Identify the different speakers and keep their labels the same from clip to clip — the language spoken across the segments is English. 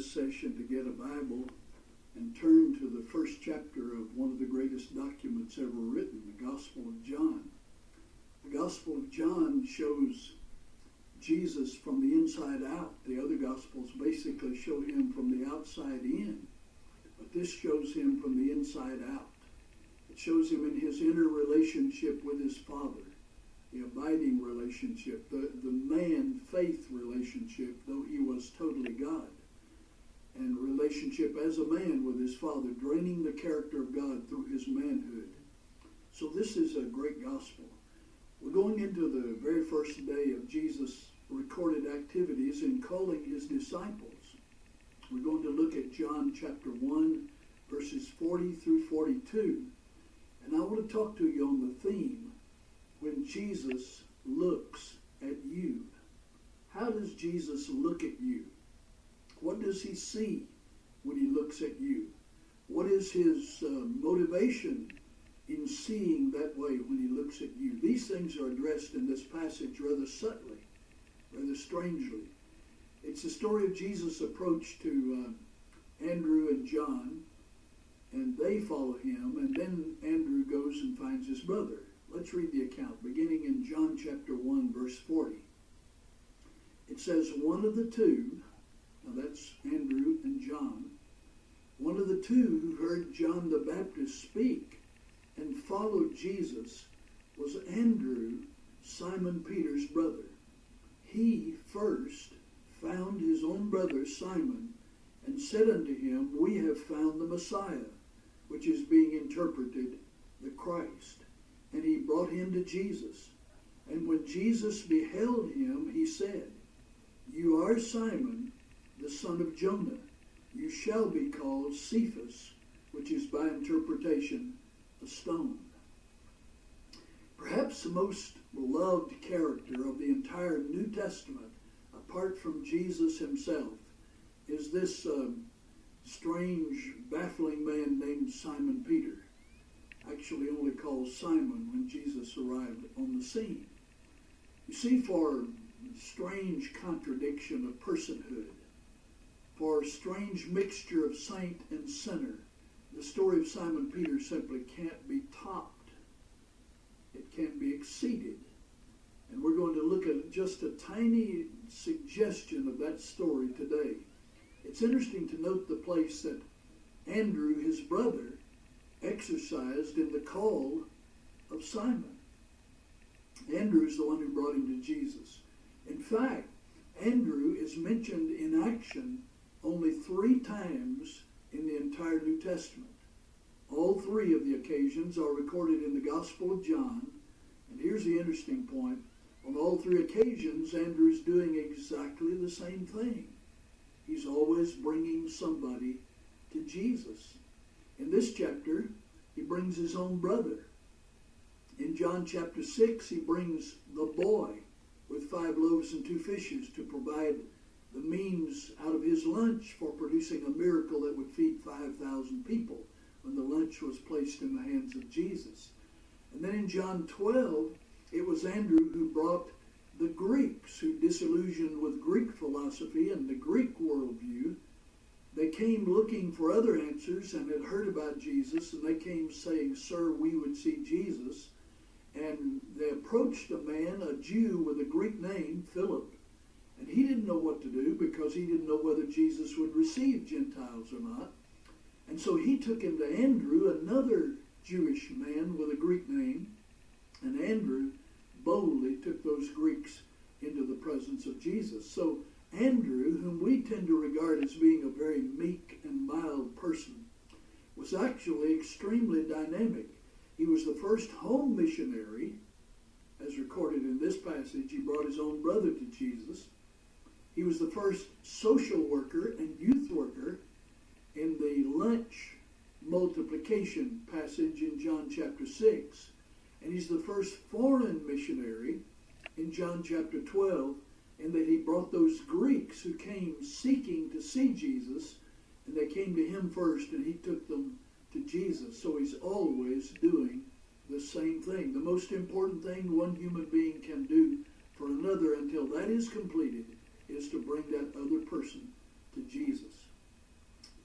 Speaker 1: this session to get a Bible and turn to the first chapter of one of the greatest documents ever written, the Gospel of John. The Gospel of John shows Jesus from the inside out. The other Gospels basically show him from the outside in, but this shows him from the inside out. It shows him in his inner relationship with his Father, the abiding relationship, the man-faith relationship, though he was totally God, and relationship as a man with his Father, draining the character of God through his manhood. So this is a great gospel. We're going into the very first day of Jesus' recorded activities in calling his disciples. We're going to look at John chapter 1, verses 40 through 42. And I want to talk to you on the theme, when Jesus looks at you. How does Jesus look at you? What does he see when he looks at you? What is his motivation in seeing that way when he looks at you? These things are addressed in this passage rather subtly, rather strangely. It's the story of Jesus' approach to Andrew and John, and they follow him, and then Andrew goes and finds his brother. Let's read the account, beginning in John chapter 1, verse 40. It says, one of the two, now that's Andrew and John, one of the two who heard John the Baptist speak and followed Jesus was Andrew, Simon Peter's brother. He first found his own brother Simon and said unto him, we have found the Messiah, which is being interpreted the Christ. And he brought him to Jesus. And when Jesus beheld him, he said, you are Simon, the son of Jonah. You shall be called Cephas, which is by interpretation a stone. Perhaps the most beloved character of the entire New Testament, apart from Jesus himself, is this strange, baffling man named Simon Peter. Actually only called Simon when Jesus arrived on the scene. You see, for strange contradiction of personhood, for strange mixture of saint and sinner, the story of Simon Peter simply can't be topped. It can't be exceeded. And we're going to look at just a tiny suggestion of that story today. It's interesting to note the place that Andrew, his brother, exercised in the call of Simon. Andrew is the one who brought him to Jesus. In fact, Andrew is mentioned in action only 3 times in the entire New Testament. All 3 of the occasions are recorded in the Gospel of John. And here's the interesting point. On all 3 occasions, Andrew's doing exactly the same thing. He's always bringing somebody to Jesus. In this chapter, he brings his own brother. In John chapter 6, he brings the boy with 5 loaves and 2 fishes to provide the means out of his lunch for producing a miracle that would feed 5,000 people when the lunch was placed in the hands of Jesus. And then in John 12, it was Andrew who brought the Greeks, who disillusioned with Greek philosophy and the Greek worldview. They came looking for other answers and had heard about Jesus, and they came saying, sir, we would see Jesus. And they approached a man, a Jew with a Greek name, Philip. And he didn't know what to do because he didn't know whether Jesus would receive Gentiles or not. And so he took him to Andrew, another Jewish man with a Greek name. And Andrew boldly took those Greeks into the presence of Jesus. So Andrew, whom we tend to regard as being a very meek and mild person, was actually extremely dynamic. He was the first home missionary, as recorded in this passage. He brought his own brother to Jesus. He was the first social worker and youth worker in the lunch multiplication passage in John chapter 6. And he's the first foreign missionary in John chapter 12, in that he brought those Greeks who came seeking to see Jesus, and they came to him first, and he took them to Jesus. So he's always doing the same thing. The most important thing one human being can do for another until that is completed is to bring that other person to Jesus.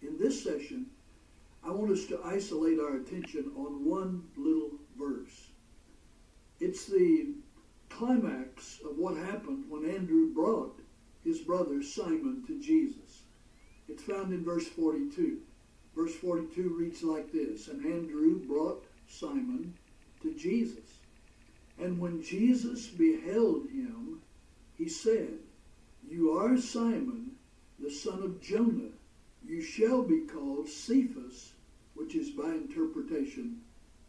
Speaker 1: In this session, I want us to isolate our attention on one little verse. It's the climax of what happened when Andrew brought his brother Simon to Jesus. It's found in verse 42. Verse 42 reads like this, "And Andrew brought Simon to Jesus. And when Jesus beheld him, he said, 'You are Simon, the son of Jonah. You shall be called Cephas,' which is by interpretation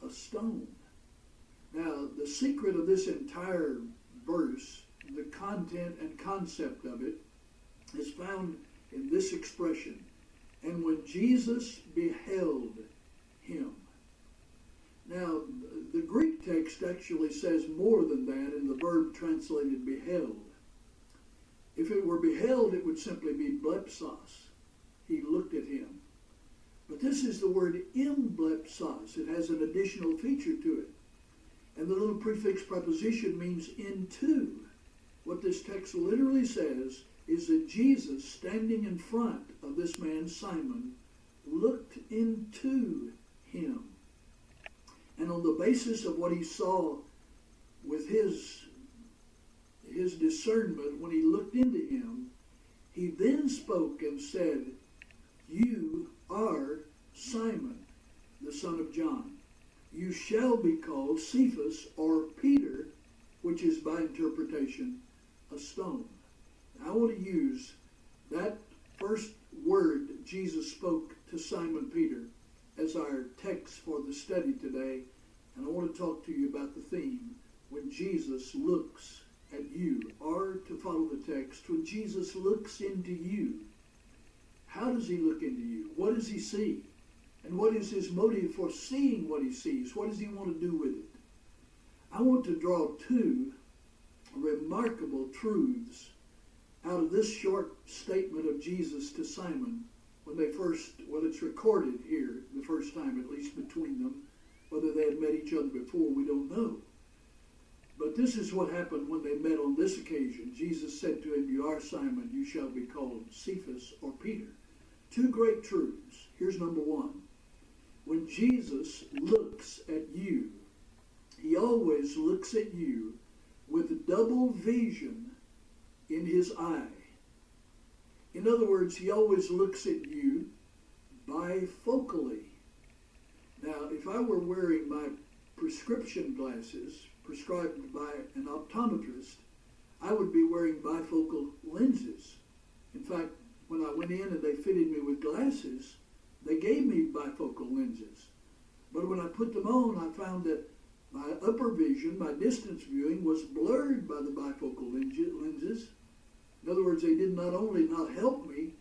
Speaker 1: a stone." Now, the secret of this entire verse, the content and concept of it, is found in this expression, "And when Jesus beheld him." Now, the Greek text actually says more than that in the verb translated beheld. If it were beheld, it would simply be blepsos. He looked at him. But this is the word imblepsos. It has an additional feature to it. And the little prefix preposition means into. What this text literally says is that Jesus, standing in front of this man Simon, looked into him. And on the basis of what he saw with his discernment, when he looked into him, he then spoke and said, "You are Simon, the son of John. You shall be called Cephas," or Peter, which is by interpretation a stone. Now, I want to use that first word Jesus spoke to Simon Peter as our text for the study today, and I want to talk to you about the theme, when Jesus looks at you, or to follow the text, when Jesus looks into you. How does he look into you? What does he see? And what is his motive for seeing what he sees? What does he want to do with it? I want to draw two remarkable truths out of this short statement of Jesus to Simon when it's recorded here, the first time at least between them. Whether they had met each other before, we don't know. But this is what happened when they met on this occasion. Jesus said to him, "You are Simon, you shall be called Cephas," or Peter. Two great truths. Here's number one. When Jesus looks at you, he always looks at you with double vision in his eye. In other words, he always looks at you bifocally. Now, if I were wearing my prescription glasses prescribed by an optometrist, I would be wearing bifocal lenses. In fact, when I went in and they fitted me with glasses, they gave me bifocal lenses. But when I put them on, I found that my upper vision, my distance viewing, was blurred by the bifocal lenses. In other words, they did not only not help me,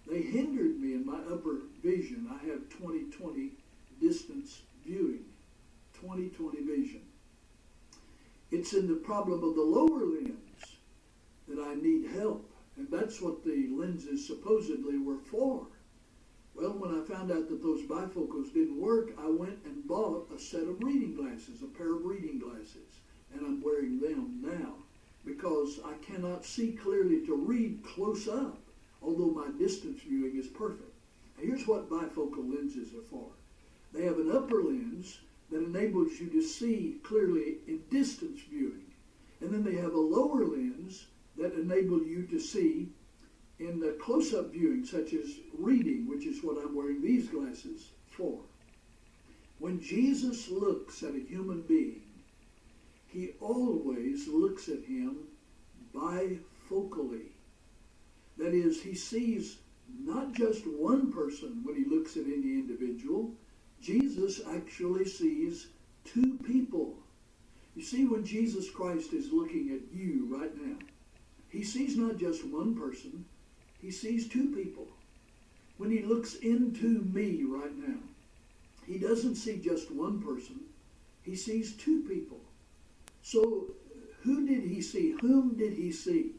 Speaker 1: they hindered me in my upper vision. I have 20/20 distance viewing, 20/20 vision. It's in the problem of the lower lens that I need help, and that's what the lenses supposedly were for. Well, when I found out that those bifocals didn't work, I went and bought a set of reading glasses, a pair of reading glasses, and I'm wearing them now because I cannot see clearly to read close up, although my distance viewing is perfect. Now, here's what bifocal lenses are for. They have an upper lens that enables you to see clearly in distance viewing. And then they have a lower lens that enables you to see in the close-up viewing, such as reading, which is what I'm wearing these glasses for. When Jesus looks at a human being, he always looks at him bifocally. That is, he sees not just one person when he looks at any individual. Jesus actually sees two people. You see, when Jesus Christ is looking at you right now, he sees not just one person, he sees two people. When he looks into me right now, he doesn't see just one person, he sees two people. So who did he see? Whom did he see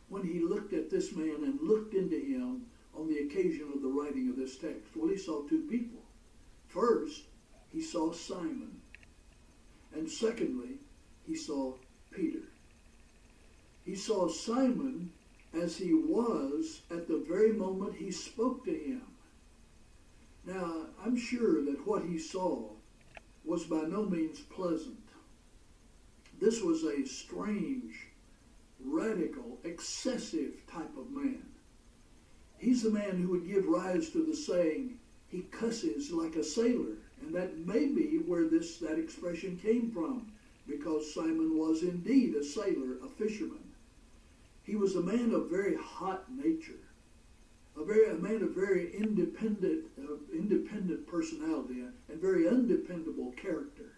Speaker 1: when he looked at this man and looked into him on the occasion of the writing of this text? Well, he saw two people. First, he saw Simon. And secondly, he saw Peter. He saw Simon as he was at the very moment he spoke to him. Now, I'm sure that what he saw was by no means pleasant. This was a strange, radical, excessive type of man. He's the man who would give rise to the saying, he cusses like a sailor. And that may be where that expression came from, because Simon was indeed a sailor, a fisherman. He was a man of very hot nature, a man of very independent personality and very undependable character.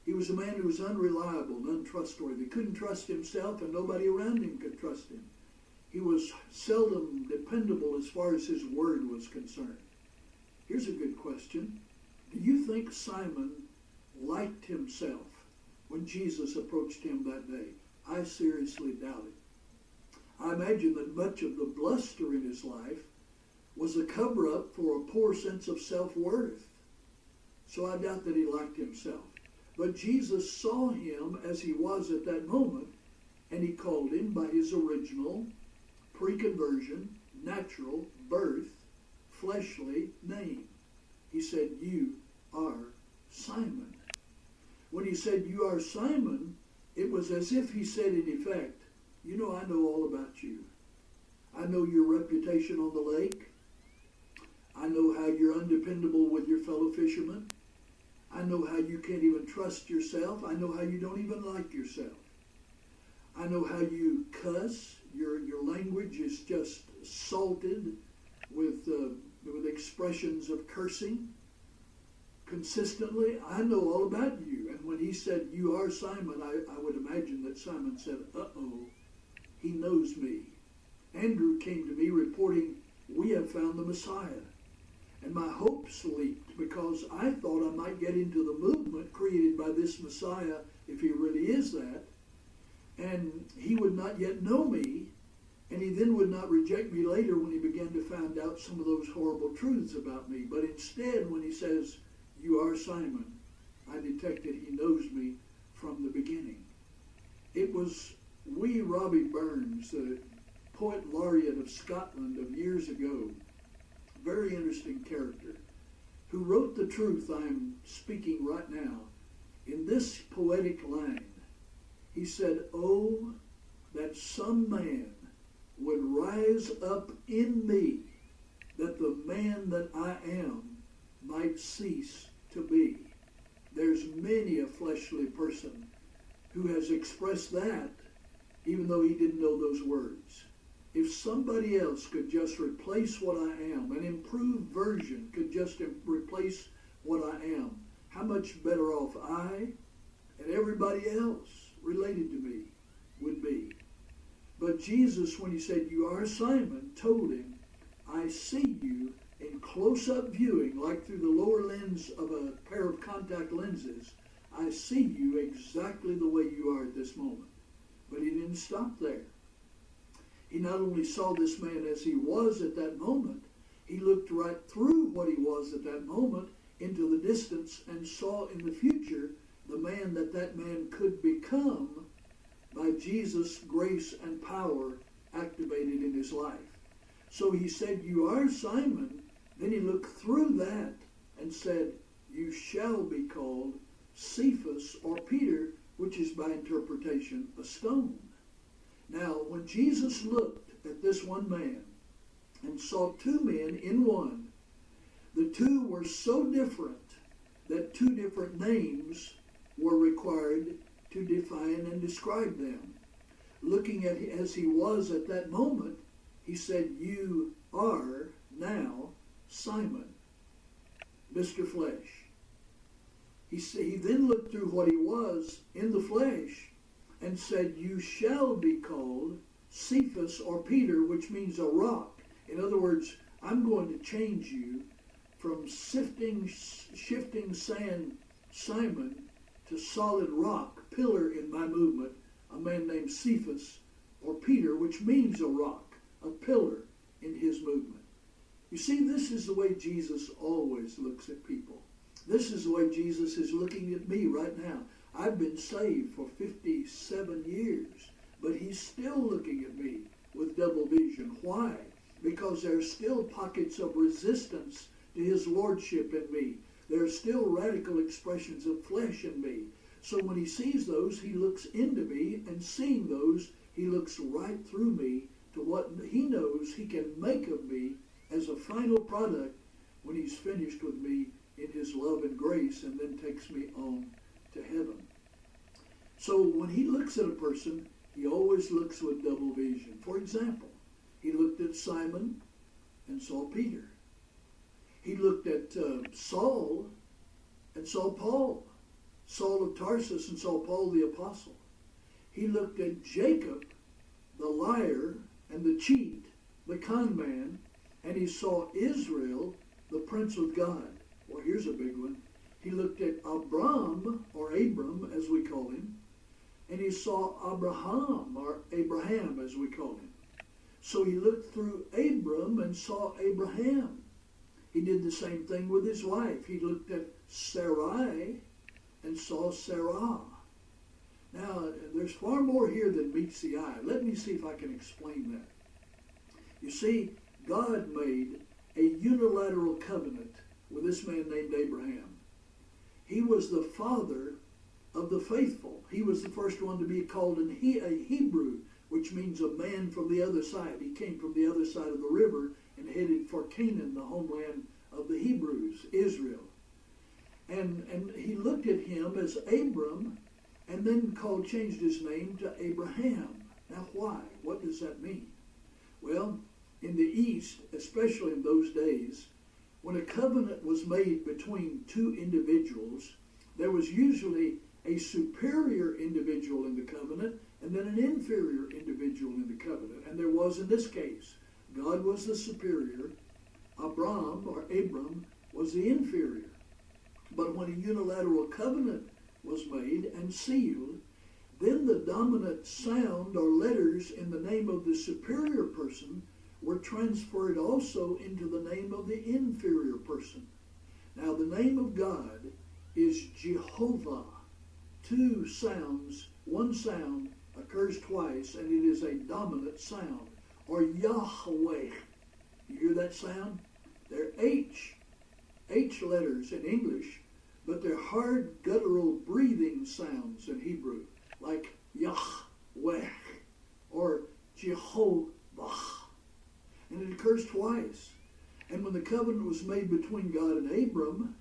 Speaker 1: He was a man who was unreliable and untrustworthy. Couldn't trust himself, and nobody around him could trust him. He was seldom dependable as far as his word was concerned. Here's a good question. Do you think Simon liked himself when Jesus approached him that day? I seriously doubt it. I imagine that much of the bluster in his life was a cover-up for a poor sense of self-worth. So I doubt that he liked himself. But Jesus saw him as he was at that moment, and he called him by his original, pre-conversion, natural, birth, fleshly name. He said, you are Simon. When he said, you are Simon, it was as if he said in effect, you know, I know all about you. I know your reputation on the lake. I know how you're undependable with your fellow fishermen. I know how you can't even trust yourself. I know how you don't even like yourself. I know how you cuss. Your language is just salted with expressions of cursing consistently. I know all about you. And when he said, you are Simon, I would imagine that Simon said, uh-oh, he knows me. Andrew came to me reporting, we have found the Messiah. And my hopes leaped because I thought I might get into the movement created by this Messiah, if he really is that. And he would not yet know me, and he then would not reject me later when he began to find out some of those horrible truths about me. But instead, when he says, you are Simon, I detected he knows me from the beginning. It was wee Robbie Burns, the poet laureate of Scotland of years ago, very interesting character, who wrote the truth I'm speaking right now in this poetic line. He said, oh, that some man would rise up in me, that the man that I am might cease to be. There's many a fleshly person who has expressed that, even though he didn't know those words. If somebody else could just replace what I am, an improved version could just replace what I am, how much better off I and everybody else related to me would be. But Jesus, when he said, you are Simon, told him, I see you in close-up viewing, like through the lower lens of a pair of contact lenses. I see you exactly the way you are at this moment. But he didn't stop there. He not only saw this man as he was at that moment, he looked right through what he was at that moment into the distance and saw in the future the man that man could become by Jesus' grace and power activated in his life. So he said, you are Simon. Then he looked through that and said, you shall be called Cephas, or Peter, which is by interpretation a stone. Now, when Jesus looked at this one man and saw two men in one, the two were so different that two different names were required to define and describe them. Looking at him as he was at that moment, he said, you are now Simon, Mr. Flesh. He then looked through what he was in the flesh and said, you shall be called Cephas, or Peter, which means a rock. In other words, I'm going to change you from shifting sand Simon to solid rock, pillar in my movement, a man named Cephas, or Peter, which means a rock, a pillar in his movement. You see, this is the way Jesus always looks at people. This is the way Jesus is looking at me right now. I've been saved for 57 years, but he's still looking at me with double vision. Why? Because there's still pockets of resistance to his lordship in me. There are still radical expressions of flesh in me. So when he sees those, he looks into me, and seeing those, he looks right through me to what he knows he can make of me as a final product when he's finished with me in his love and grace, and then takes me on to heaven. So when he looks at a person, he always looks with double vision. For example, he looked at Simon and saw Peter. He looked at Saul and saw Paul, Saul of Tarsus, and saw Paul the apostle. He looked at Jacob, the liar and the cheat, the con man, and he saw Israel, the prince of God. Well, here's a big one. He looked at Abram, or Abram as we call him, and he saw Abraham, or Abraham as we call him. So he looked through Abram and saw Abraham. He did the same thing with his wife. He looked at Sarai and saw Sarah. Now, there's far more here than meets the eye. Let me see if I can explain that. You see, God made a unilateral covenant with this man named Abraham. He was the father of the faithful. He was the first one to be called a Hebrew, which means a man from the other side. He came from the other side of the river and headed for Canaan, the homeland of the Hebrews, Israel. And he looked at him as Abram, and then changed his name to Abraham. Now why? What does that mean? Well, in the East, especially in those days, when a covenant was made between two individuals, there was usually a superior individual in the covenant and then an inferior individual in the covenant. And there was in this case. God was the superior. Abram was the inferior. But when a unilateral covenant was made and sealed, then the dominant sound or letters in the name of the superior person were transferred also into the name of the inferior person. Now the name of God is Jehovah. Two sounds, one sound occurs twice, and it is a dominant sound. Or Yahweh. You hear that sound? They're H letters in English, but they're hard guttural breathing sounds in Hebrew, like Yahweh or Jehovah. And it occurs twice. And when the covenant was made between God and Abram,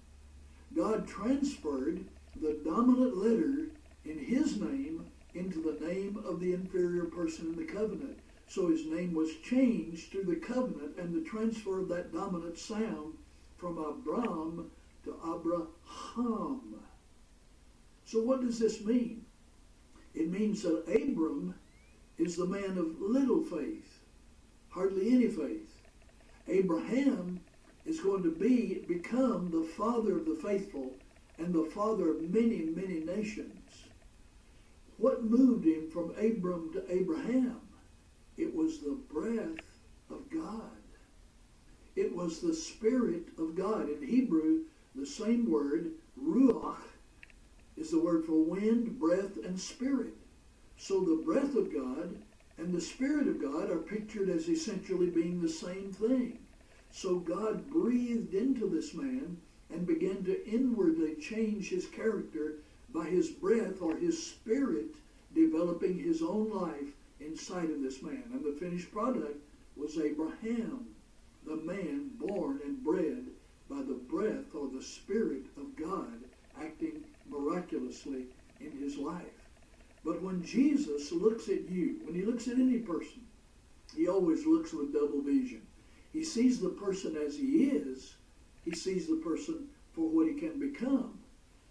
Speaker 1: God transferred the dominant letter in his name into the name of the inferior person in the covenant. So his name was changed through the covenant and the transfer of that dominant sound from Abram to Abraham. So what does this mean? It means that Abram is the man of little faith, hardly any faith. Abraham is going to become the father of the faithful and the father of many, many nations. What moved him from Abram to Abraham? It was the breath of God. It was the Spirit of God. In Hebrew, the same word, ruach, is the word for wind, breath, and spirit. So the breath of God and the Spirit of God are pictured as essentially being the same thing. So God breathed into this man and began to inwardly change his character by his breath or his spirit developing his own life inside of this man. And the finished product was Abraham, the man born and bred by the breath or the Spirit of God acting miraculously in his life. But when Jesus looks at you, when he looks at any person, he always looks with double vision. He sees the person as he is. He sees the person for what he can become.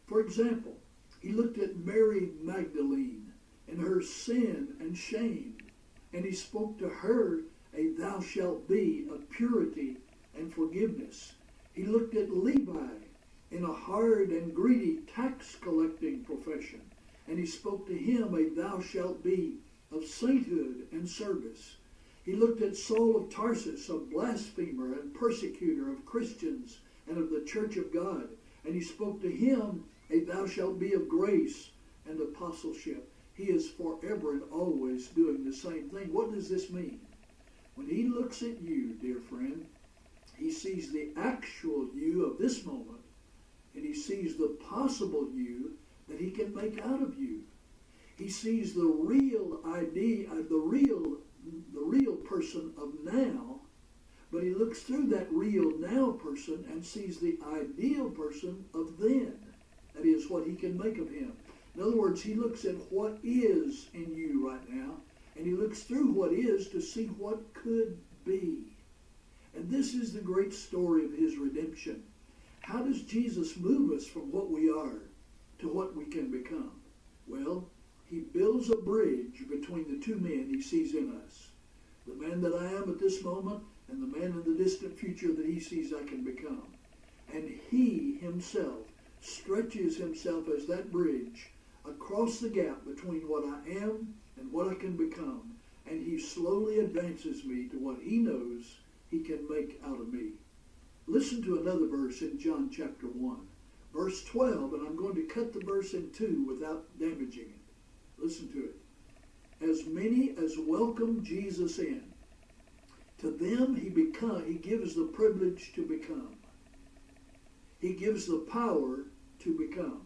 Speaker 1: For example, he looked at Mary Magdalene and her sin and shame, and he spoke to her a thou shalt be of purity and forgiveness. He looked at Levi in a hard and greedy tax collecting profession, and he spoke to him a thou shalt be of sainthood and service. He looked at Saul of Tarsus, a blasphemer and persecutor of Christians and of the church of God, and he spoke to him a thou shalt be of grace and apostleship. He is forever and always doing the same thing. What does this mean? When he looks at you, dear friend, He sees the actual you of this moment, and he sees the possible you that he can make out of you. He sees the real idea, the real person of now, but he looks through that real now person and sees the ideal person of then. That is what he can make of him. In other words, he looks at what is in you right now, and he looks through what is to see what could be. And this is the great story of his redemption. How does Jesus move us from what we are to what we can become? Well, he builds a bridge between the two men he sees in us. The man that I am at this moment and the man in the distant future that he sees I can become. And he himself stretches himself as that bridge across the gap between what I am and what I can become. And he slowly advances me to what he knows he can make out of me. Listen to another verse in John chapter 1. Verse 12, and I'm going to cut the verse in two without damaging it. Listen to it. As many as welcome Jesus in, to them he gives the privilege to become. He gives the power to become.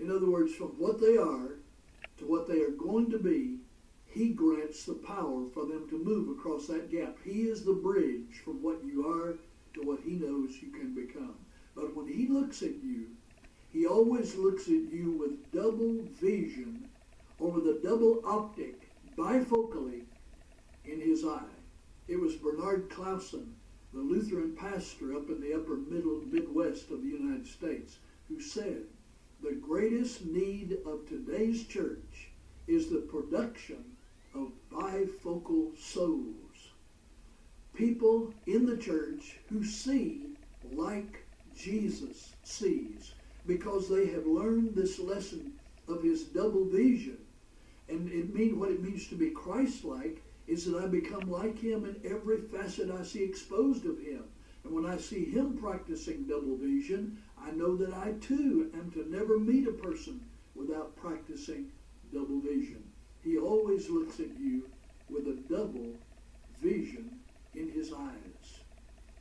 Speaker 1: In other words, from what they are to what they are going to be, he grants the power for them to move across that gap. He is the bridge from what you are to what he knows you can become. But when he looks at you, he always looks at you with double vision, or with a double optic, bifocally, in his eye. It was Bernard Clausen, the Lutheran pastor up in the upper Midwest of the United States, who said, the greatest need of today's church is the production of bifocal souls. People in the church who see like Jesus sees, because they have learned this lesson of his double vision. And what it means to be Christ-like is that I become like him in every facet I see exposed of him. And when I see him practicing double vision, I know that I too am to never meet a person without practicing double vision. He always looks at you with a double vision in his eyes.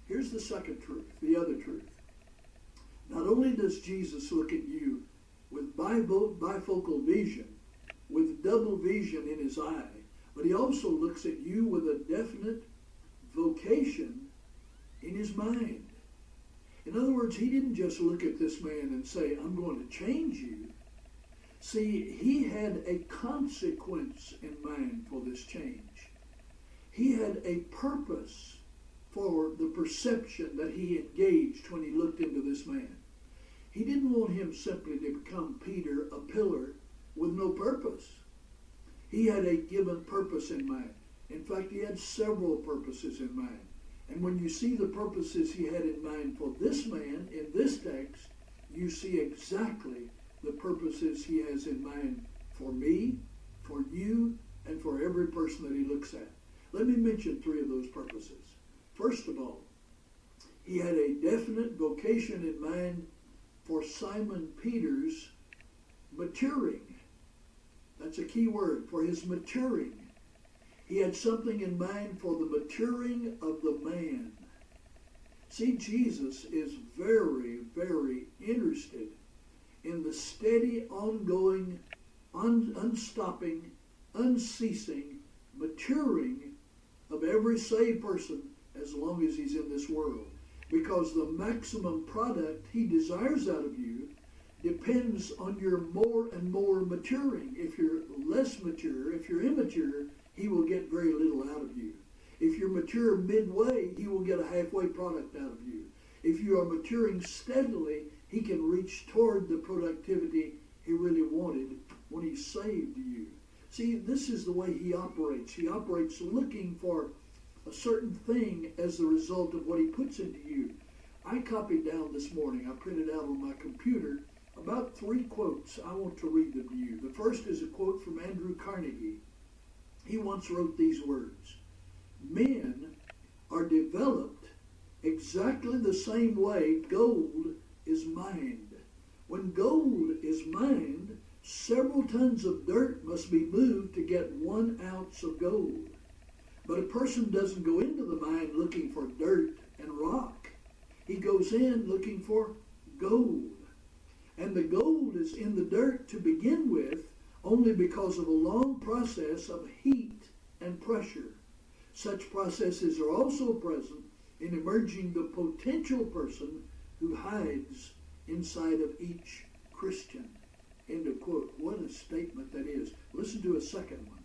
Speaker 1: Here's the second truth, the other truth. Not only does Jesus look at you with bifocal vision, with double vision in his eye, but he also looks at you with a definite vocation in his mind. In other words, he didn't just look at this man and say, I'm going to change you. See, he had a consequence in mind for this change. He had a purpose for the perception that he engaged when he looked into this man. He didn't want him simply to become Peter, a pillar with no purpose. He had a given purpose in mind. In fact, he had several purposes in mind. And when you see the purposes he had in mind for this man in this text, you see exactly the purposes he has in mind for me, for you, and for every person that he looks at. Let me mention three of those purposes. First of all, he had a definite vocation in mind for Simon Peter's maturing. That's a key word, for his maturing. He had something in mind for the maturing of the man. See, Jesus is very, very interested in the steady, ongoing, unstopping, unceasing maturing of every saved person as long as he's in this world. Because the maximum product he desires out of you depends on your more and more maturing. If you're less mature, if you're immature, he will get very little out of you. If you're mature midway, he will get a halfway product out of you. If you are maturing steadily, he can reach toward the productivity he really wanted when he saved you. See, this is the way he operates. He operates looking for a certain thing as the result of what he puts into you. I copied down this morning, I printed out on my computer, about 3 quotes. I want to read them to you. The first is a quote from Andrew Carnegie. He once wrote these words: men are developed exactly the same way gold is mined. When gold is mined, several tons of dirt must be moved to get 1 ounce of gold. But a person doesn't go into the mine looking for dirt and rock. He goes in looking for gold. And the gold is in the dirt to begin with only because of a long process of heat and pressure. Such processes are also present in emerging the potential person who hides inside of each Christian. End of quote. What a statement that is. Listen to a second one.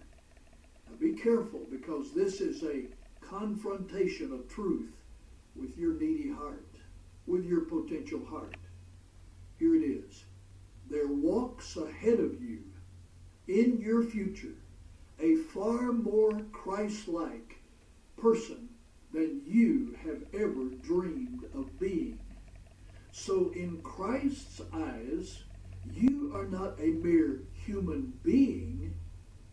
Speaker 1: Now be careful, because this is a confrontation of truth with your needy heart, with your potential heart. Here it is. There walks ahead of you in your future a far more Christ-like person than you have ever dreamed of being. So in Christ's eyes, you are not a mere human being,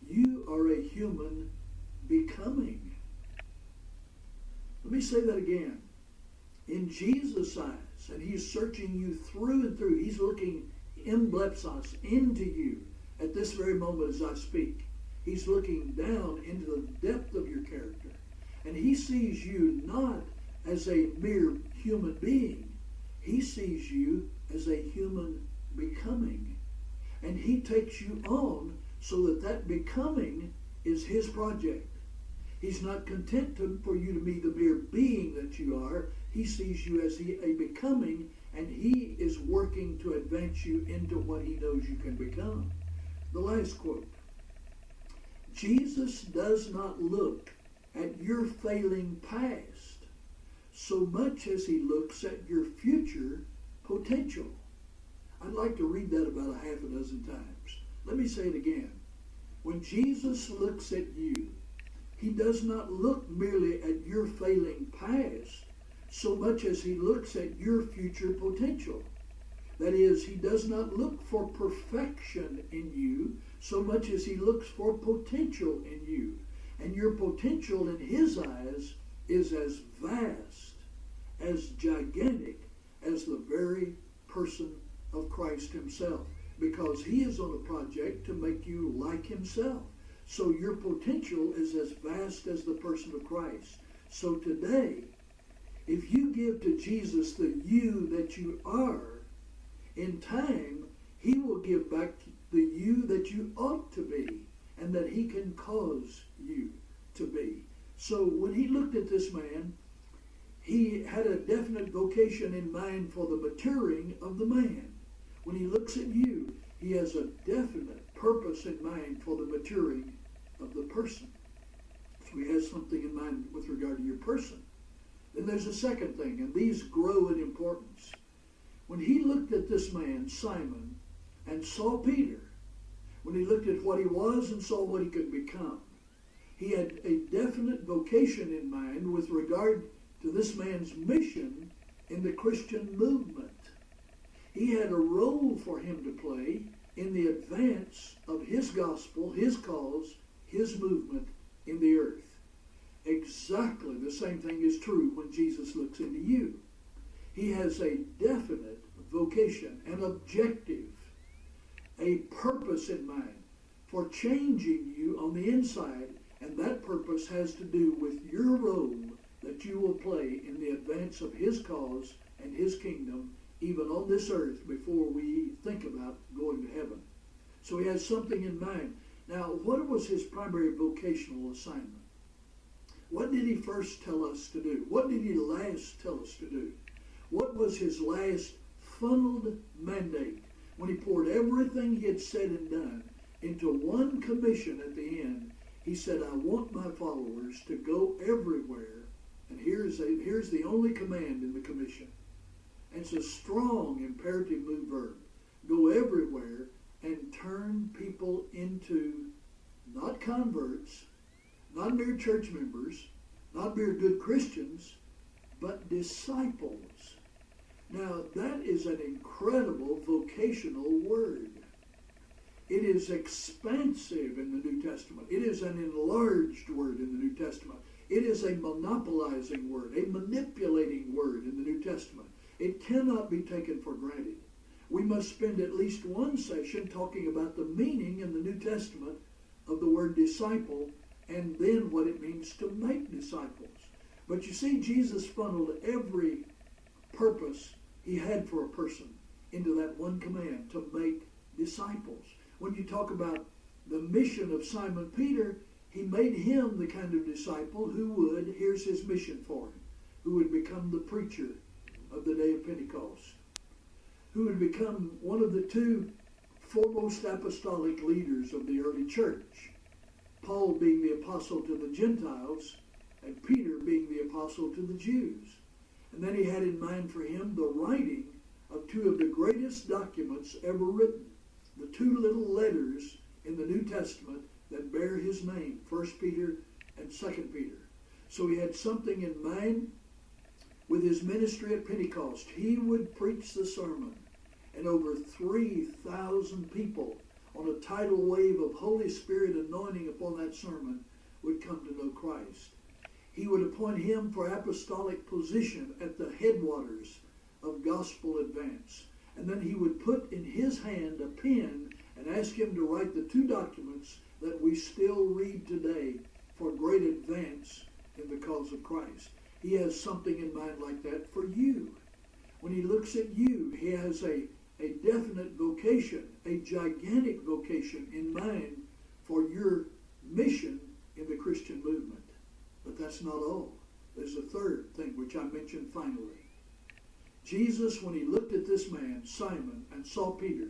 Speaker 1: you are a human becoming. Let me say that again. In Jesus' eyes, and he's searching you through and through, he's looking emblepsos, into you at this very moment as I speak. He's looking down into the depth of your character. And he sees you not as a mere human being. He sees you as a human becoming. And he takes you on so that that becoming is his project. He's not content for you to be the mere being that you are. He sees you as a becoming, and he is working to advance you into what he knows you can become. The last quote. Jesus does not look at your failing past so much as he looks at your future potential. I'd like to read that about a half a dozen times. Let me say it again. When Jesus looks at you, he does not look merely at your failing past so much as he looks at your future potential. That is, he does not look for perfection in you so much as he looks for potential in you. And your potential in his eyes is as vast, as gigantic as the very person of Christ himself, because he is on a project to make you like himself. So your potential is as vast as the person of Christ. So today, if you give to Jesus the you that you are, in time, he will give back the you that you ought to be and that he can cause you to be. So when he looked at this man, he had a definite vocation in mind for the maturing of the man. When he looks at you, he has a definite purpose in mind for the maturing of the person. So he has something in mind with regard to your person. Then there's a second thing, and these grow in importance. When he looked at this man, Simon, and saw Peter, when he looked at what he was and saw what he could become, he had a definite vocation in mind with regard to this man's mission in the Christian movement. He had a role for him to play in the advance of his gospel, his cause, his movement in the earth. Exactly the same thing is true when Jesus looks into you. He has a definite vocation, an objective, a purpose in mind for changing you on the inside, and that purpose has to do with your role that you will play in the advance of his cause and his kingdom, even on this earth, before we think about going to heaven. So he has something in mind. Now, what was his primary vocational assignment? What did he first tell us to do? What did he last tell us to do? What was his last funneled mandate when he poured everything he had said and done into one commission at the end? He said, I want my followers to go everywhere. And here's the only command in the commission. And it's a strong imperative mood verb. Go everywhere and turn people into not converts, not mere church members, not mere good Christians, but disciples. Now, that is an incredible vocational word. It is expansive in the New Testament. It is an enlarged word in the New Testament. It is a monopolizing word, a manipulating word in the New Testament. It cannot be taken for granted. We must spend at least one session talking about the meaning in the New Testament of the word disciple, and then what it means to make disciples. But you see, Jesus funneled every purpose he had for a person into that one command, to make disciples. When you talk about the mission of Simon Peter, he made him the kind of disciple who would, here's his mission for him, who would become the preacher of the day of Pentecost, who would become one of the two foremost apostolic leaders of the early church, Paul being the apostle to the Gentiles and Peter being the apostle to the Jews. And then he had in mind for him the writing of two of the greatest documents ever written, the two little letters in the New Testament that bear his name, 1 Peter and 2 Peter. So he had something in mind with his ministry at Pentecost. He would preach the sermon, and over 3,000 people on a tidal wave of Holy Spirit anointing upon that sermon would come to know Christ. He would appoint him for apostolic position at the headwaters of gospel advance. And then he would put in his hand a pen and ask him to write the two documents that we still read today for great advance in the cause of Christ. He has something in mind like that for you. When he looks at you, he has a definite vocation, a gigantic vocation in mind for your mission in the Christian movement. But that's not all. There's a third thing which I mentioned finally. Jesus, when he looked at this man, Simon, and saw Peter,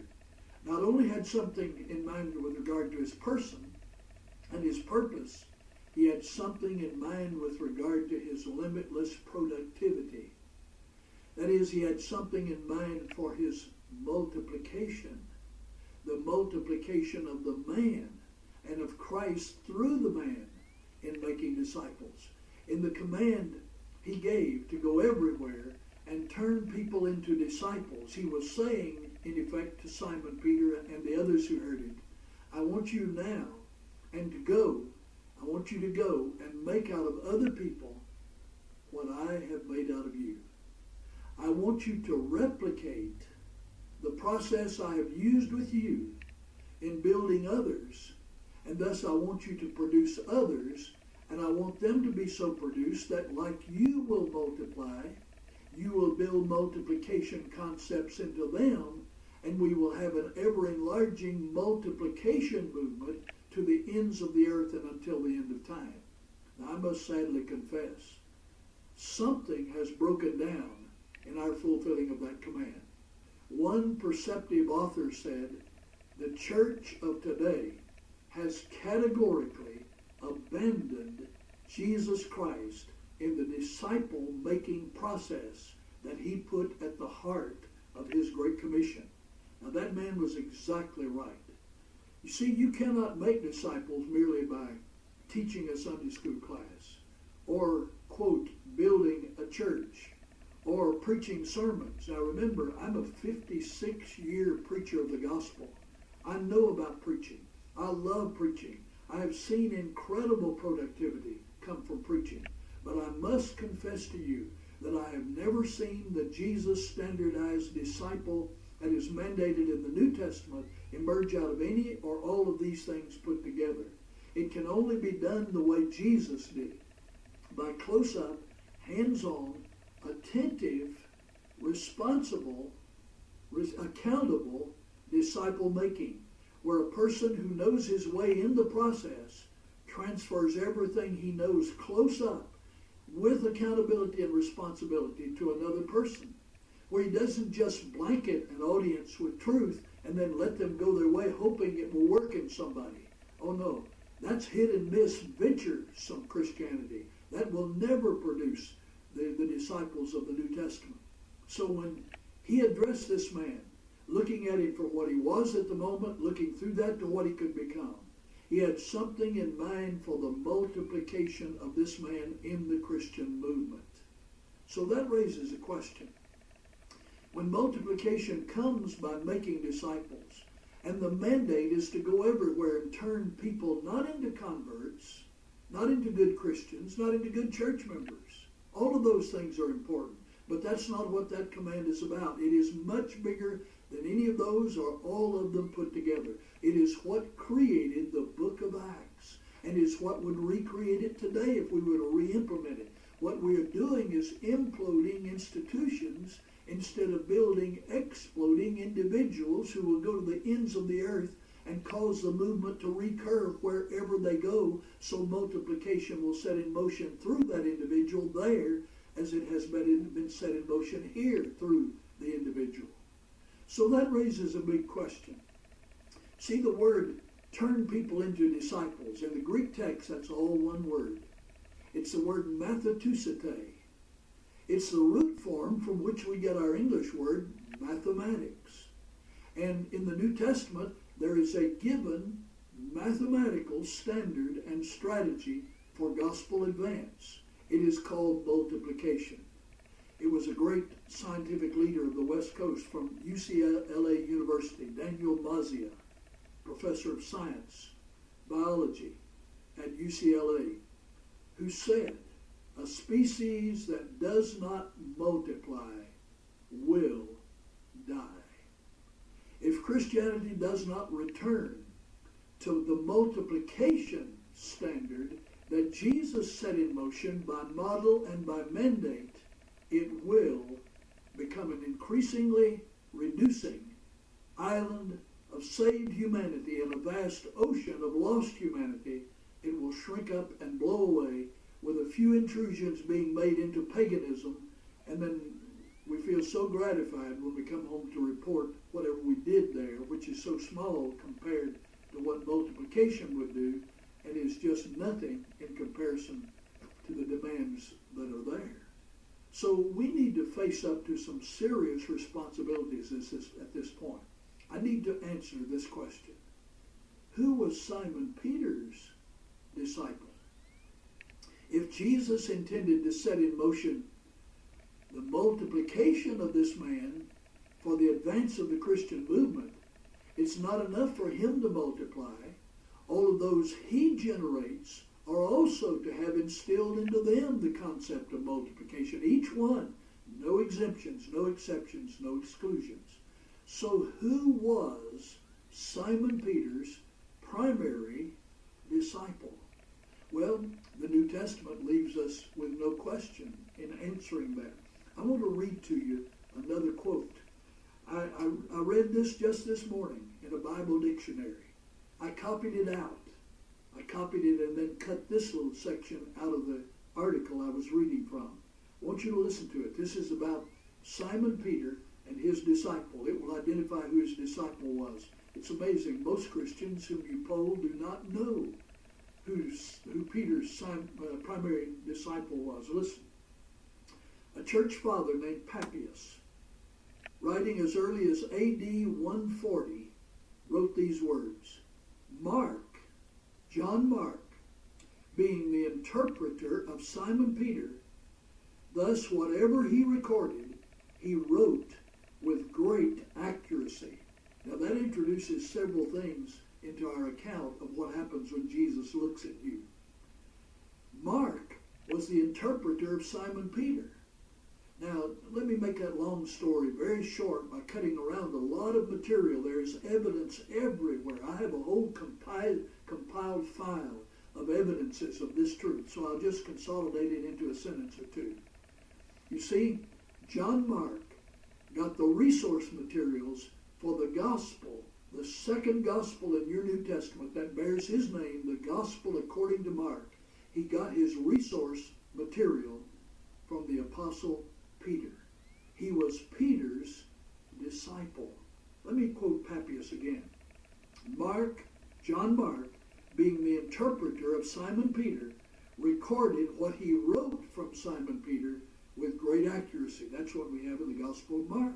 Speaker 1: not only had something in mind with regard to his person and his purpose, he had something in mind with regard to his limitless productivity. That is, he had something in mind for his multiplication, the multiplication of the man and of Christ through the man in making disciples. In the command he gave to go everywhere and turn people into disciples, he was saying, in effect, to Simon Peter and the others who heard him, I want you now and to go, I want you to go and make out of other people what I have made out of you. I want you to replicate the process I have used with you in building others, and thus I want you to produce others, and I want them to be so produced that like you will multiply, you will build multiplication concepts into them, and we will have an ever-enlarging multiplication movement to the ends of the earth and until the end of time. Now, I must sadly confess, something has broken down in our fulfilling of that command. One perceptive author said, the church of today has categorically abandoned Jesus Christ in the disciple-making process that he put at the heart of his Great Commission. Now that man was exactly right. You see, you cannot make disciples merely by teaching a Sunday school class or, quote, building a church or preaching sermons. Now remember, I'm a 56-year preacher of the gospel. I know about preaching. I love preaching. I have seen incredible productivity come from preaching. But I must confess to you that I have never seen the Jesus standardized disciple that is mandated in the New Testament emerge out of any or all of these things put together. It can only be done the way Jesus did, by close-up, hands-on, attentive, responsible, accountable disciple-making, where a person who knows his way in the process transfers everything he knows close up with accountability and responsibility to another person, where he doesn't just blanket an audience with truth and then let them go their way hoping it will work in somebody. Oh no, that's hit and miss venture, some Christianity. That will never produce the disciples of the New Testament. So when he addressed this man, looking at him for what he was at the moment, looking through that to what he could become, he had something in mind for the multiplication of this man in the Christian movement. So that raises a question. When multiplication comes by making disciples, and the mandate is to go everywhere and turn people not into converts, not into good Christians, not into good church members. All of those things are important, but that's not what that command is about. It is much bigger than any of those or all of them put together. It is what created the book of Acts, and is what would recreate it today if we were to re-implement it. What we are doing is imploding institutions instead of building exploding individuals who will go to the ends of the earth and cause the movement to recur wherever they go, so multiplication will set in motion through that individual there as it has been set in motion here through the individual. So that raises a big question. See, the word turn people into disciples. In the Greek text, that's all one word. It's the word mathetusete. It's the root form from which we get our English word mathematics. And in the New Testament, there is a given mathematical standard and strategy for gospel advance. It is called multiplication. It was a great scientific leader of the West Coast from UCLA University, Daniel Mazia, professor of science, biology at UCLA, who said, a species that does not multiply will die. If Christianity does not return to the multiplication standard that Jesus set in motion by model and by mandate, it will become an increasingly reducing island of saved humanity in a vast ocean of lost humanity. It will shrink up and blow away with a few intrusions being made into paganism, and then we feel so gratified when we come home to report whatever we did there, which is so small compared to what multiplication would do, and is just nothing in comparison to the demands that are there. So we need to face up to some serious responsibilities at this point. I need to answer this question. Who was Simon Peter's disciple? If Jesus intended to set in motion the multiplication of this man for the advance of the Christian movement, it's not enough for him to multiply. All of those he generates are also to have instilled into them the concept of multiplication. Each one, no exemptions, no exceptions, no exclusions. So who was Simon Peter's primary disciple? Well, the New Testament leaves us with no question in answering that. I want to read to you another quote. I read this just this morning in a Bible dictionary. I copied it out. I copied it and then cut this little section out of the article I was reading from. I want you to listen to it. This is about Simon Peter and his disciple. It will identify who his disciple was. It's amazing. Most Christians whom you poll do not know who Peter's primary disciple was. Listen. A church father named Papias, writing as early as AD 140, wrote these words. Mark, John Mark, being the interpreter of Simon Peter, thus whatever he recorded, he wrote with great accuracy. Now that introduces several things into our account of what happens when Jesus looks at you. Mark was the interpreter of Simon Peter. Now, let me make that long story very short by cutting around a lot of material. There is evidence everywhere. I have a whole compiled file of evidences of this truth, so I'll just consolidate it into a sentence or two. You see, John Mark got the resource materials for the gospel, the second gospel in your New Testament that bears his name, the gospel according to Mark. He got his resource material from the apostle Peter. He was Peter's disciple. Let me quote Papias again. Mark, John Mark, being the interpreter of Simon Peter, recorded what he wrote from Simon Peter with great accuracy. That's what we have in the Gospel of Mark.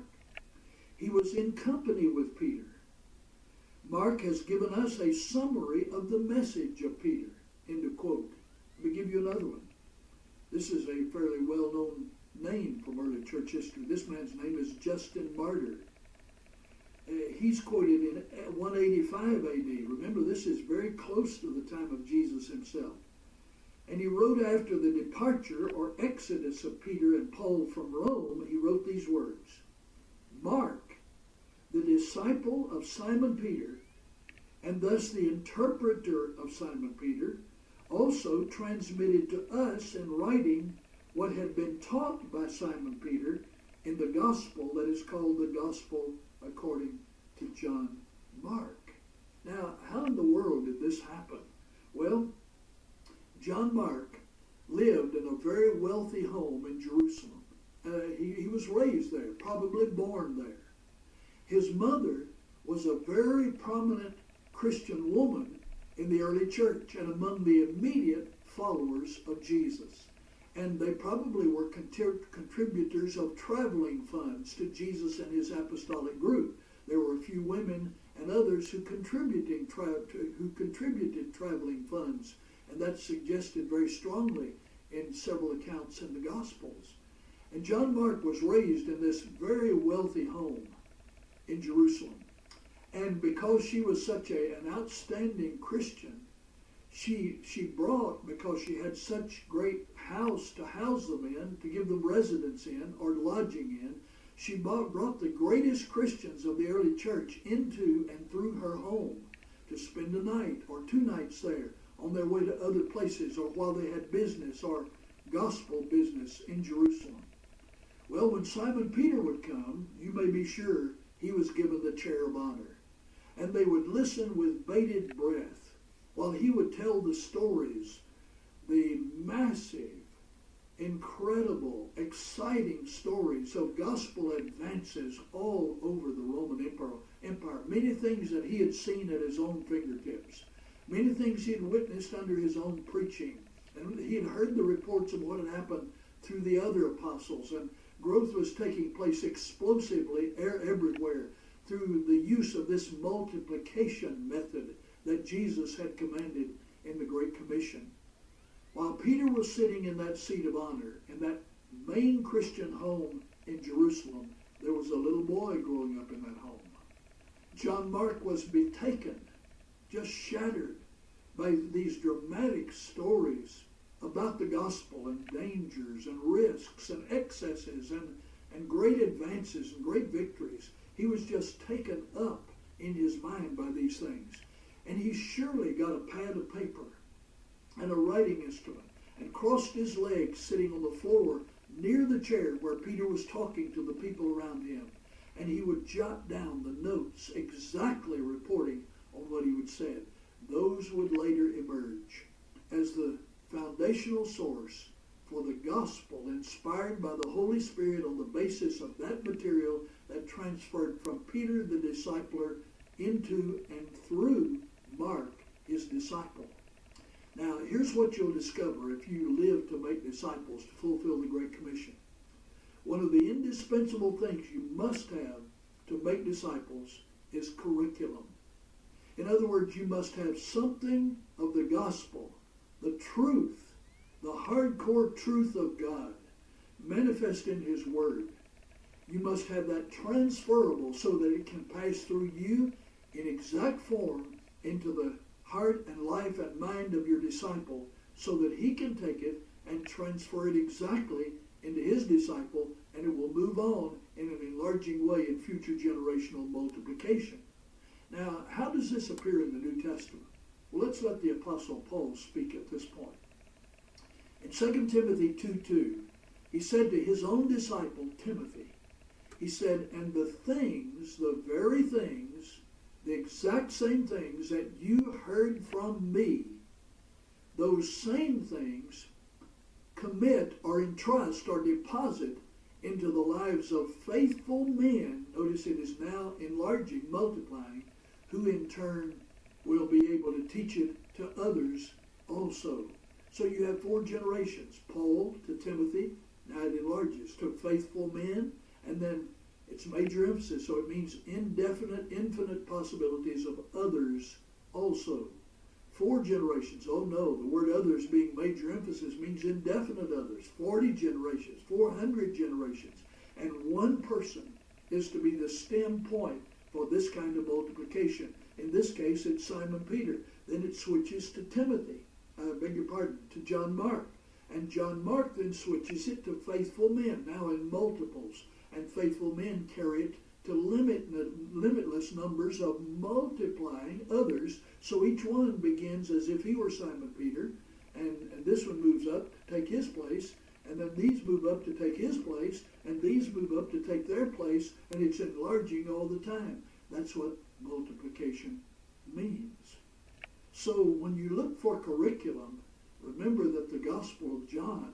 Speaker 1: He was in company with Peter. Mark has given us a summary of the message of Peter. End of quote. Let me give you another one. This is a fairly well-known name from early church history. This man's name is Justin Martyr. He's quoted in 185 AD. Remember, this is very close to the time of Jesus himself. And he wrote after the departure or exodus of Peter and Paul from Rome, he wrote these words. Mark, the disciple of Simon Peter, and thus the interpreter of Simon Peter, also transmitted to us in writing what had been taught by Simon Peter in the gospel that is called the Gospel according to John Mark. Now, how in the world did this happen? Well, John Mark lived in a very wealthy home in Jerusalem. He was raised there, probably born there. His mother was a very prominent Christian woman in the early church and among the immediate followers of Jesus. And they probably were contributors of traveling funds to Jesus and his apostolic group. There were a few women and others who contributed traveling funds, and that's suggested very strongly in several accounts in the Gospels. And John Mark was raised in this very wealthy home in Jerusalem. And because she was such an outstanding Christian, she brought, because she had such great house to house them in, to give them residence in or lodging in, she brought the greatest Christians of the early church into and through her home to spend a night or 2 nights there on their way to other places or while they had business or gospel business in Jerusalem. Well, when Simon Peter would come, you may be sure he was given the chair of honor. And they would listen with bated breath while he would tell the stories, the massive, incredible, exciting stories of gospel advances all over the Roman Empire. Many things that he had seen at his own fingertips. Many things he had witnessed under his own preaching. And he had heard the reports of what had happened through the other apostles. And growth was taking place explosively everywhere through the use of this multiplication method that Jesus had commanded in the Great Commission. While Peter was sitting in that seat of honor, in that main Christian home in Jerusalem, there was a little boy growing up in that home. John Mark was betaken, just shattered by these dramatic stories about the gospel and dangers and risks and excesses and great advances and great victories. He was just taken up in his mind by these things. And he surely got a pad of paper and a writing instrument and crossed his legs sitting on the floor near the chair where Peter was talking to the people around him. And he would jot down the notes exactly reporting on what he would say. Those would later emerge as the foundational source for the gospel inspired by the Holy Spirit on the basis of that material that transferred from Peter the discipler into and through Mark, his disciple. Now, here's what you'll discover if you live to make disciples to fulfill the Great Commission. One of the indispensable things you must have to make disciples is curriculum. In other words, you must have something of the gospel, the truth, the hardcore truth of God, manifest in his word. You must have that transferable so that it can pass through you in exact form into the heart and life and mind of your disciple so that he can take it and transfer it exactly into his disciple, and it will move on in an enlarging way in future generational multiplication. Now, how does this appear in the New Testament? Well, let's let the Apostle Paul speak at this point. In 2 Timothy 2:2, he said to his own disciple, Timothy, he said, and the things, the very things, the exact same things that you heard from me, those same things commit or entrust or deposit into the lives of faithful men. Notice it is now enlarging, multiplying, who in turn will be able to teach it to others also. So you have 4 generations. Paul to Timothy, now it enlarges to faithful men, and then it's major emphasis, so it means indefinite, infinite possibilities of others also. 4 generations. Oh no, the word others being major emphasis means indefinite others. 40 generations, 400 generations. And one person is to be the stem point for this kind of multiplication. In this case, it's Simon Peter. Then it switches to Timothy, to John Mark. And John Mark then switches it to faithful men, now in multiples. And faithful men carry it to limitless numbers of multiplying others. So each one begins as if he were Simon Peter, and this one moves up to take his place, and then these move up to take his place, and these move up to take their place, and it's enlarging all the time. That's what multiplication means. So when you look for curriculum, remember that the Gospel of John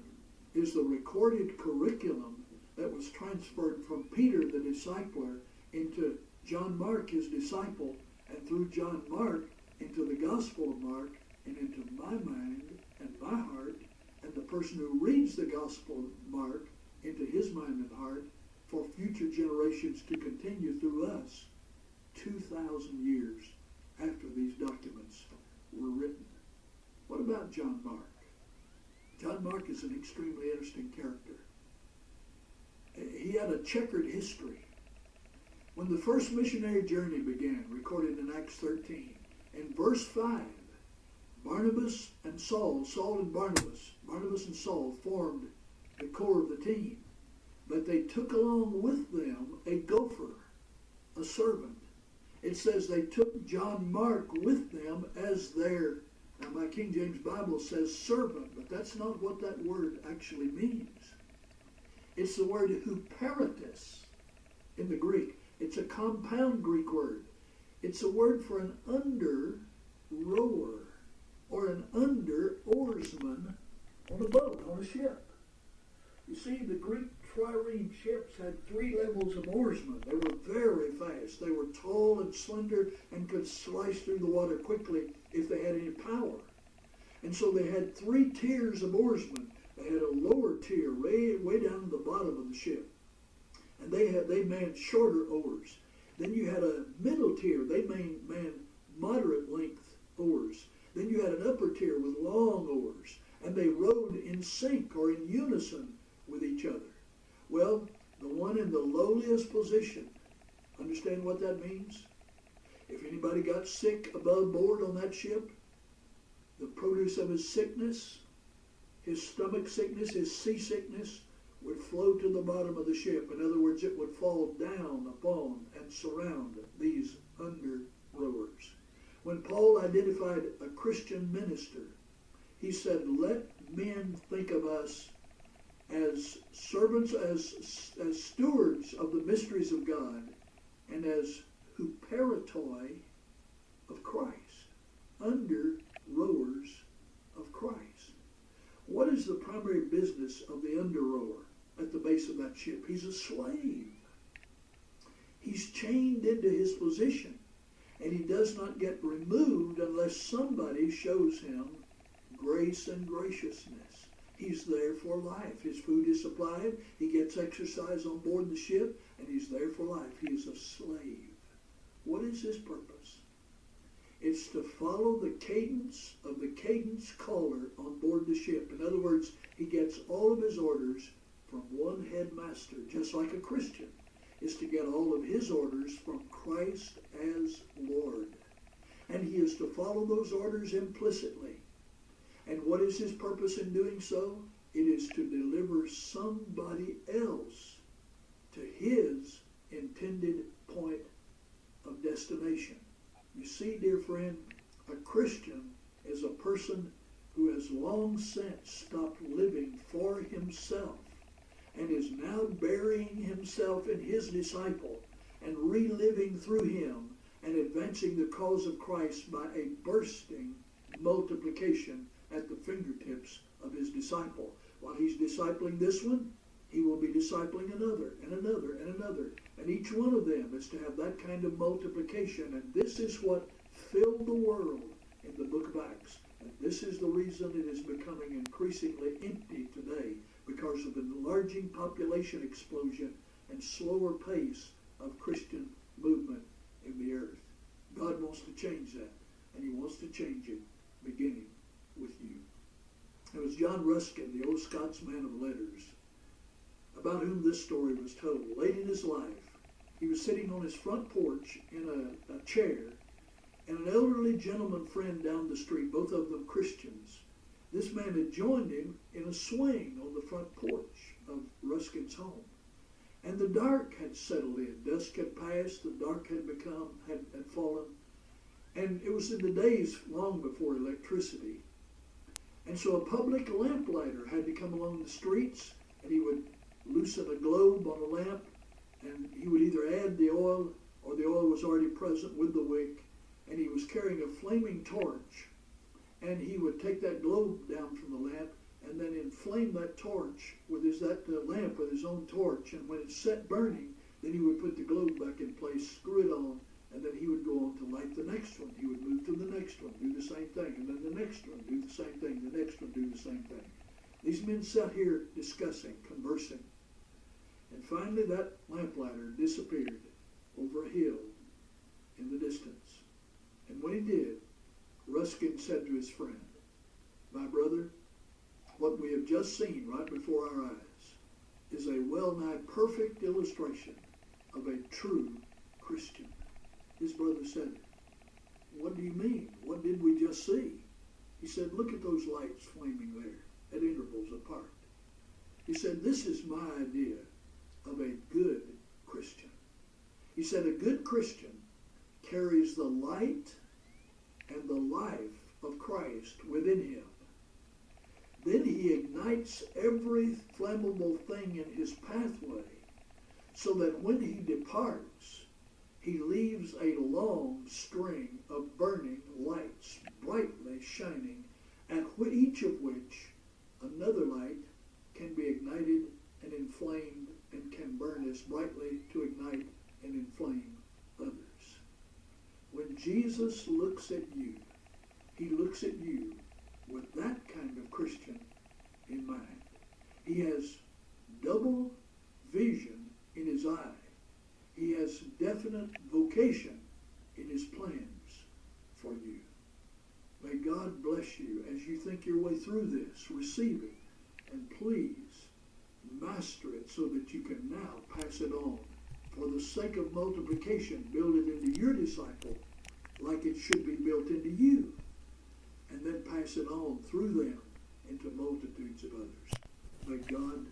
Speaker 1: is the recorded curriculum that was transferred from Peter the discipler into John Mark, his disciple, and through John Mark into the Gospel of Mark, and into my mind and my heart, and the person who reads the Gospel of Mark into his mind and heart for future generations to continue through us 2,000 years after these documents were written. What about John Mark? John Mark is an extremely interesting character. He had a checkered history. When the first missionary journey began, recorded in Acts 13, in verse 5, Barnabas and Saul and Barnabas and Saul formed the core of the team. But they took along with them a gopher, a servant. It says they took John Mark with them as their, now my King James Bible says servant, but that's not what that word actually means. It's the word huperetes in the Greek. It's a compound Greek word. It's a word for an under rower or an under oarsman on a boat, on a ship. You see, the Greek trireme ships had 3 levels of oarsmen. They were very fast. They were tall and slender and could slice through the water quickly if they had any power. And so they had 3 tiers of oarsmen. They had a lower tier way down at the bottom of the ship. And they manned shorter oars. Then you had a middle tier. They manned moderate length oars. Then you had an upper tier with long oars. And they rowed in sync or in unison with each other. Well, the one in the lowliest position, understand what that means? If anybody got sick above board on that ship, the produce of his sickness, his stomach sickness, his seasickness, would flow to the bottom of the ship. In other words, it would fall down upon and surround these under rowers. When Paul identified a Christian minister, he said, let men think of us as servants, as stewards of the mysteries of God, and as huperetoi of Christ, under rowers of Christ. What is the primary business of the under rower at the base of that ship? He's a slave. He's chained into his position, and he does not get removed unless somebody shows him grace and graciousness. He's there for life. His food is supplied. He gets exercise on board the ship, and he's there for life. He is a slave. What is his purpose? It's to follow the cadence of the cadence caller on board the ship. In other words, he gets all of his orders from one headmaster, just like a Christian is to get all of his orders from Christ as Lord. And he is to follow those orders implicitly. And what is his purpose in doing so? It is to deliver somebody else to his intended point of destination. You see, dear friend, a Christian is a person who has long since stopped living for himself and is now burying himself in his disciple and reliving through him and advancing the cause of Christ by a bursting multiplication at the fingertips of his disciple. While he's discipling this one, he will be discipling another and another and another. And each one of them is to have that kind of multiplication. And this is what filled the world in the book of Acts. And this is the reason it is becoming increasingly empty today, because of an enlarging population explosion and slower pace of Christian movement in the earth. God wants to change that, and he wants to change it beginning with you. It was John Ruskin, the old Scots man of letters, about whom this story was told. Late in his life, he was sitting on his front porch in a chair, and an elderly gentleman friend down the street, both of them Christians, this man had joined him in a swing on the front porch of Ruskin's home. And the dark had settled in. Dusk had passed, the dark had fallen. And it was in the days long before electricity. And so a public lamplighter had to come along the streets, and he would loosen a globe on a lamp, and he would either add the oil, or the oil was already present with the wick, and he was carrying a flaming torch, and he would take that globe down from the lamp and then inflame that torch with lamp with his own torch, and when it set burning, then he would put the globe back in place, screw it on, and then he would go on to light the next one. He would move to the next one, do the same thing, and then the next one, do the same thing, the next one, do the same thing. These men sat here discussing, conversing, and finally that lamplighter disappeared over a hill in the distance. And when he did, Ruskin said to his friend, "My brother, what we have just seen right before our eyes is a well-nigh perfect illustration of a true Christian." His brother said, "What do you mean? What did we just see?" He said, "Look at those lights flaming there at intervals apart." He said, "This is my idea of a good Christian." He said, "A good Christian carries the light and the life of Christ within him. Then he ignites every flammable thing in his pathway so that when he departs, he leaves a long string of burning lights brightly shining, at each of which another light can be ignited and inflamed and can burn as brightly to ignite and inflame others." When Jesus looks at you, he looks at you with that kind of Christian in mind. He has double vision in his eye. He has definite vocation in his plans for you. May God bless you as you think your way through this. Receive it, and please master it so that you can now pass it on. For the sake of multiplication, build it into your disciple like it should be built into you, and then pass it on through them into multitudes of others. May God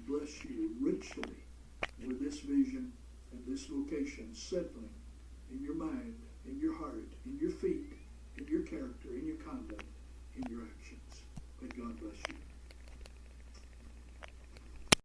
Speaker 1: bless you richly with this vision and this vocation settling in your mind